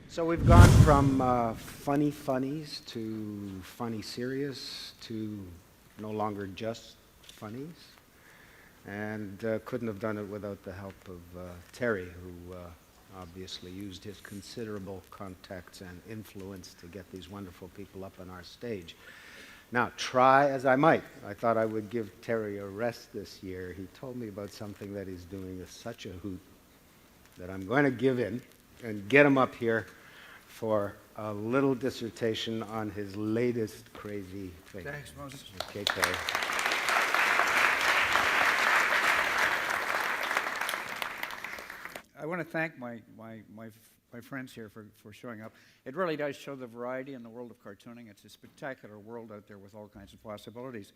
So we've gone from funny funnies to funny serious to no longer just funnies. And couldn't have done it without the help of Terry, who obviously used his considerable contacts and influence to get these wonderful people up on our stage. Now, try as I might, I thought I would give Terry a rest this year. He told me about something that he's doing as such a hoot that I'm going to give in and get him up here for a little dissertation on his latest crazy thing. Thanks, Moses. Okay, Terry. I want to thank my friends here for showing up. It really does show the variety in the world of cartooning. It's a spectacular world out there with all kinds of possibilities.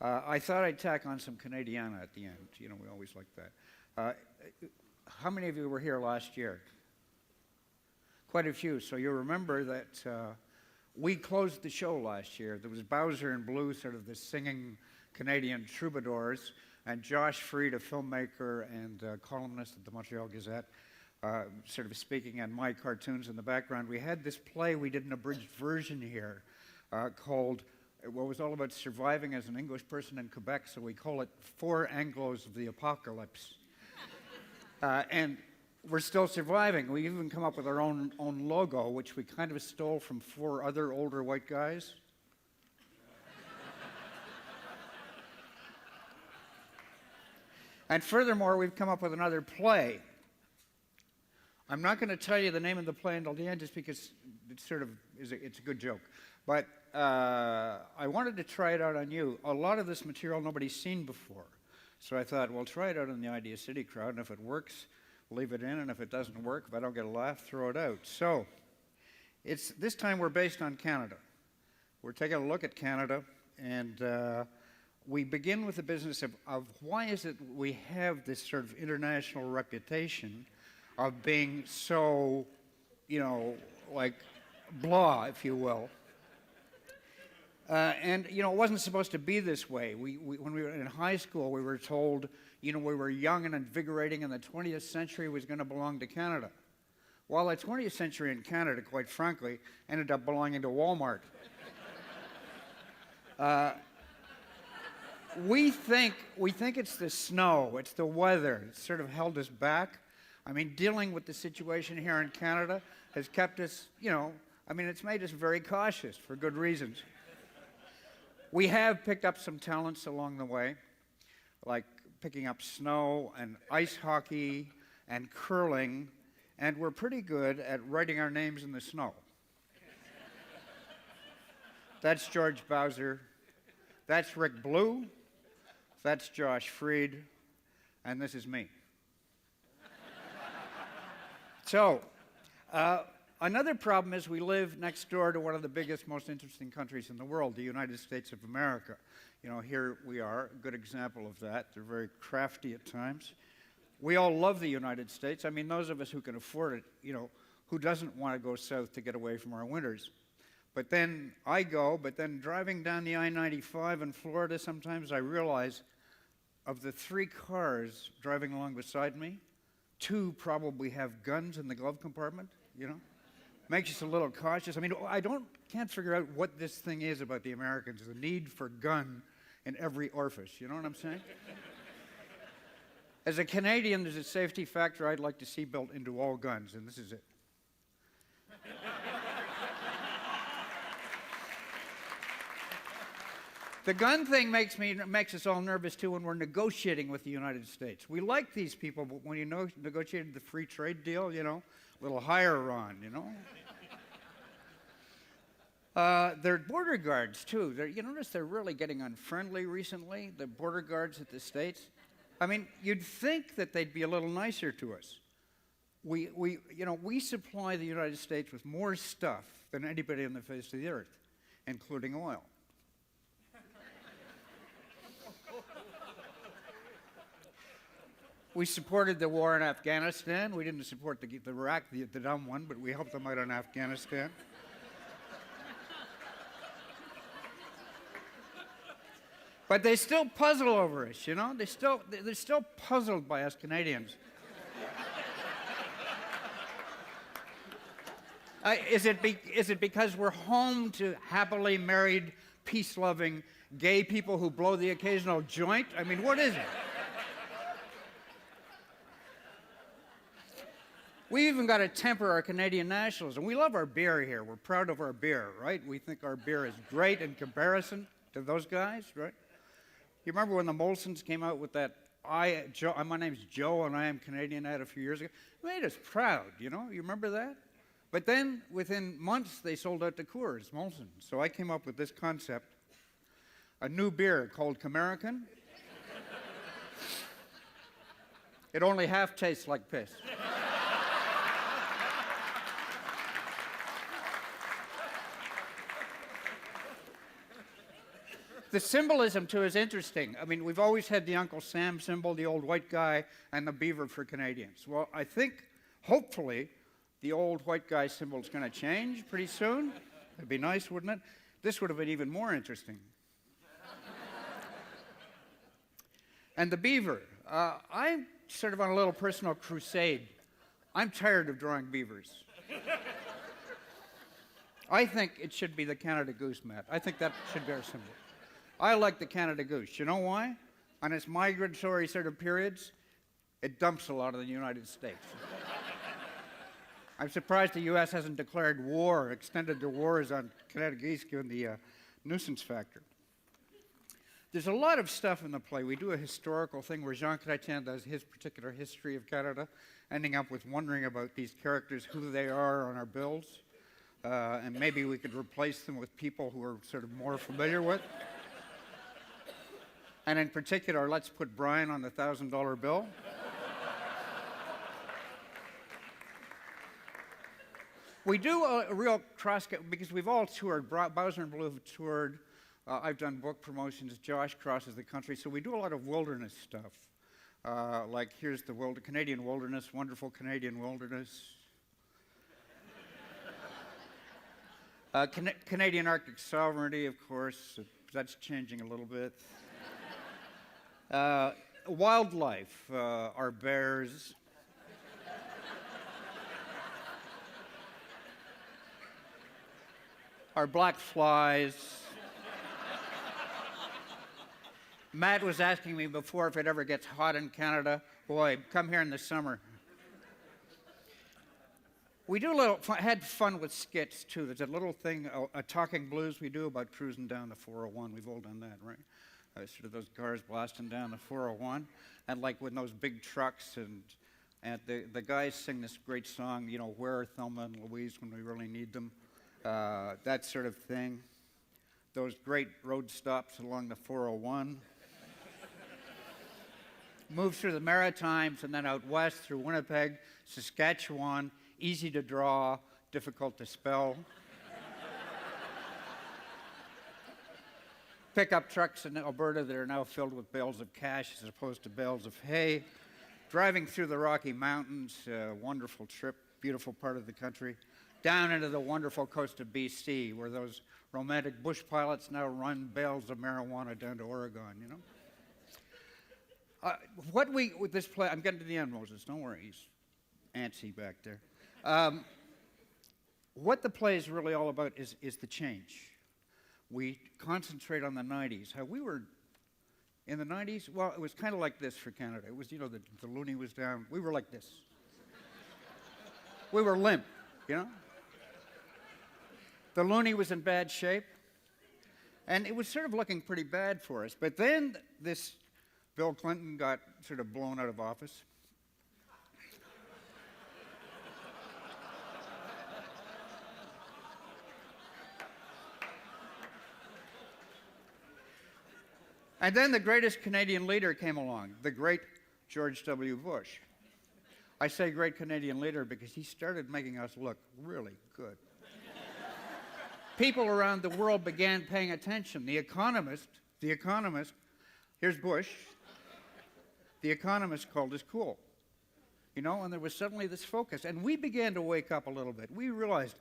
I thought I'd tack on some Canadiana at the end. You know, we always like that. How many of you were here last year? Quite a few. So you remember that we closed the show last year. There was Bowser and Blue, sort of the singing Canadian troubadours, and Josh Freed, a filmmaker and columnist at the Montreal Gazette, sort of speaking on my cartoons in the background. We had this play, we did an abridged version here called, what was all about surviving as an English person in Quebec, so we call it Four Anglos of the Apocalypse. And we're still surviving. We even come up with our own logo, which we kind of stole from four other older white guys. And furthermore, we've come up with another play. I'm not going to tell you the name of the play until the end, just because it's sort of it's a good joke. But I wanted to try it out on you. A lot of this material nobody's seen before. So I thought, well, try it out on the ideacity crowd, and if it works, leave it in, and if it doesn't work, if I don't get a laugh, throw it out. So this time we're based on Canada. We're taking a look at Canada, and we begin with the business of why is it we have this sort of international reputation of being so, you know, like blah, if you will. And, you know, it wasn't supposed to be this way. When we were in high school, we were told, you know, we were young and invigorating and the 20th century was going to belong to Canada. Well, the 20th century in Canada, quite frankly, ended up belonging to Walmart. We think it's the snow, it's the weather. It's sort of held us back. I mean, dealing with the situation here in Canada has kept us, you know, I mean, it's made us very cautious for good reasons. We have picked up some talents along the way, like picking up snow and ice hockey and curling, and we're pretty good at writing our names in the snow. That's George Bowser. That's Rick Blue. That's Josh Freed. And this is me. So, another problem is we live next door to one of the biggest, most interesting countries in the world, the United States of America. You know, here we are, a good example of that. They're very crafty at times. We all love the United States. I mean, those of us who can afford it, you know, who doesn't want to go south to get away from our winters? But then I go, but then driving down the I-95 in Florida, sometimes I realize of the 3 cars driving along beside me, 2 probably have guns in the glove compartment, you know? Makes us a little cautious. I mean, can't figure out what this thing is about the Americans, the need for gun in every orifice, you know what I'm saying? As a Canadian, there's a safety factor I'd like to see built into all guns, and this is it. The gun thing makes us all nervous, too, when we're negotiating with the United States. We like these people, but when you negotiated the free trade deal, you know, a little higher on, you know. They're border guards, too. You notice they're really getting unfriendly recently, the border guards at the States. I mean, you'd think that they'd be a little nicer to us. We supply the United States with more stuff than anybody on the face of the earth, including oil. We supported the war in Afghanistan. We didn't support the Iraq, the dumb one, but we helped them out in Afghanistan. But they still puzzle over us, you know? They're still puzzled by us Canadians. Is it because we're home to happily married, peace-loving gay people who blow the occasional joint? I mean, what is it? We even got to temper our Canadian nationalism. We love our beer here. We're proud of our beer, right? We think our beer is great in comparison to those guys, right? You remember when the Molsons came out with that, my name's Joe and I am Canadian ad a few years ago? It made us proud, you know? You remember that? But then, within months, they sold out to Coors, Molson. So I came up with this concept, a new beer called Camerican. It only half tastes like piss. The symbolism, too, is interesting. I mean, we've always had the Uncle Sam symbol, the old white guy, and the beaver for Canadians. Well, I think, hopefully, the old white guy symbol is going to change pretty soon. It'd be nice, wouldn't it? This would have been even more interesting. And the beaver. I'm sort of on a little personal crusade. I'm tired of drawing beavers. I think it should be the Canada Goose, Matt. I think that should be our symbol. I like the Canada Goose. You know why? On its migratory sort of periods, it dumps a lot of the United States. I'm surprised the U.S. hasn't declared war, extended their wars on Canada geese, given the nuisance factor. There's a lot of stuff in the play. We do a historical thing where Jean Chrétien does his particular history of Canada, ending up with wondering about these characters, who they are on our bills, and maybe we could replace them with people who are sort of more familiar with. And in particular, let's put Brian on the $1,000 bill. We do a real because we've all toured. Bowser and Blue have toured. I've done book promotions. Josh crosses the country. So we do a lot of wilderness stuff. Like here's the Canadian wilderness, wonderful Canadian wilderness. Canadian Arctic sovereignty, of course. That's changing a little bit. Wildlife, our bears. Our black flies. Matt was asking me before if it ever gets hot in Canada. Boy, come here in the summer. We do had fun with skits, too. There's a little thing, a talking blues we do about cruising down the 401. We've all done that, right? Sort of those cars blasting down the 401. And like with those big trucks, and the guys sing this great song, you know, where are Thelma and Louise when we really need them? That sort of thing. Those great road stops along the 401. Move through the Maritimes and then out west through Winnipeg, Saskatchewan, easy to draw, difficult to spell. Pickup trucks in Alberta that are now filled with bales of cash as opposed to bales of hay. Driving through the Rocky Mountains, wonderful trip, beautiful part of the country. Down into the wonderful coast of BC, where those romantic bush pilots now run bales of marijuana down to Oregon, you know? With this play, I'm getting to the end, Moses, don't worry, he's antsy back there. What the play is really all about is the change. We concentrate on the 90s. How we were in the 90s, well, it was kind of like this for Canada. It was, you know, the loonie was down. We were like this. We were limp, you know? The loonie was in bad shape, and it was sort of looking pretty bad for us. But then this Bill Clinton got sort of blown out of office. And then the greatest Canadian leader came along, the great George W. Bush. I say great Canadian leader because he started making us look really good. People around the world began paying attention. The Economist, here's Bush. The Economist called us cool. You know, and there was suddenly this focus. And we began to wake up a little bit. We realized,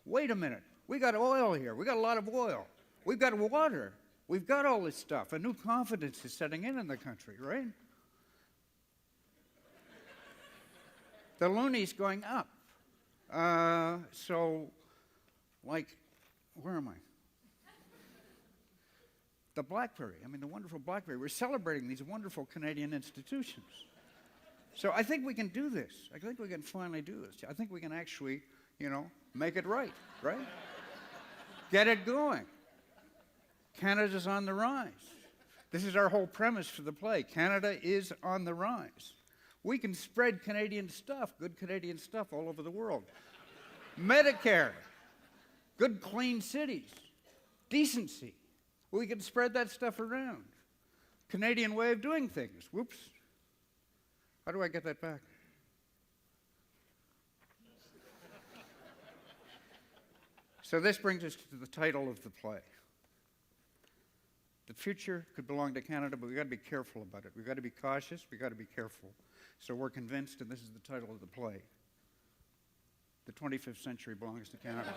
wait a minute, we got oil here. We got a lot of oil. We've got water. We've got all this stuff. A new confidence is setting in the country, right? The loonie's going up. So like, where am I? The BlackBerry, I mean, the wonderful BlackBerry. We're celebrating these wonderful Canadian institutions. So I think we can do this. I think we can finally do this. I think we can actually, make it right? Get it going. Canada's on the rise. This is our whole premise for the play. Canada is on the rise. We can spread Canadian stuff, good Canadian stuff, all over the world. Medicare, good clean cities, decency. We can spread that stuff around. Canadian way of doing things. Whoops. How do I get that back? So this brings us to the title of the play. The future could belong to Canada, but we've got to be careful about it. We've got to be cautious. We've got to be careful. So we're convinced, and this is the title of the play, the 25th century belongs to Canada.